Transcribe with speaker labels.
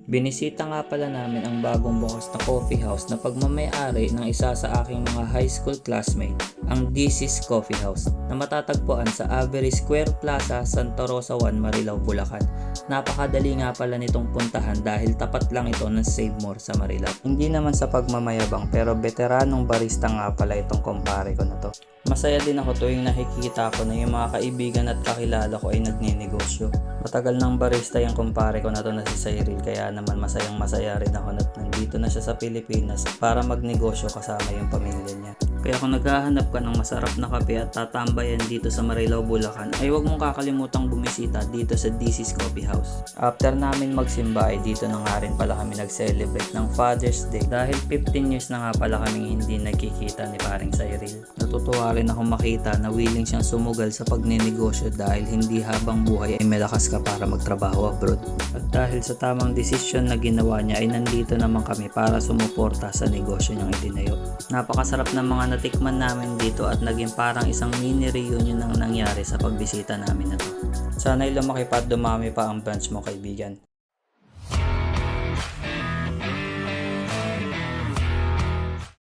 Speaker 1: Binisita nga pala namin ang bagong bukas na coffee house na pagmamay-ari ng isa sa aking mga high school classmate, ang DC's Coffee House, na matatagpuan sa Avery Square Plaza, Santa Rosa 1, Marilao, Bulacan. Napakadali nga pala nitong puntahan dahil tapat lang ito ng Save More sa Marilao. Hindi naman sa pagmamayabang pero veteranong barista nga pala itong kumpare ko na to. Masaya din ako tuwing nakikita ko na yung mga kaibigan at kakilala ko ay nagninegosyo. Matagal ng barista yung kumpare ko na to na si Cyril, kaya naman masayang masaya rin ako na nandito na siya sa Pilipinas para magnegosyo kasama yung pamilya niya. Kaya kung naghahanap ka ng masarap na kape at tatambayan dito sa Marilao, Bulacan, ay huwag mong kakalimutang bumisita dito sa DC's Coffee House. After namin magsimba ay dito na nga rin pala kami nag-celebrate ng Father's Day dahil 15 years na nga pala kaming hindi nagkikita ni paring Cyril. Natutuwa rin ako makita na willing siyang sumugal sa pagninegosyo dahil hindi habang buhay ay malakas ka para magtrabaho abroad. At dahil sa tamang desisyon na ginawa niya ay nandito naman kami para sumuporta sa negosyo niyang itinayo. Napakasarap ng mga natikman namin dito at naging parang isang mini reunion ang nangyari sa pagbisita namin na to. Sana'y lumaki pa at dumami pa ang branch mo, kaibigan.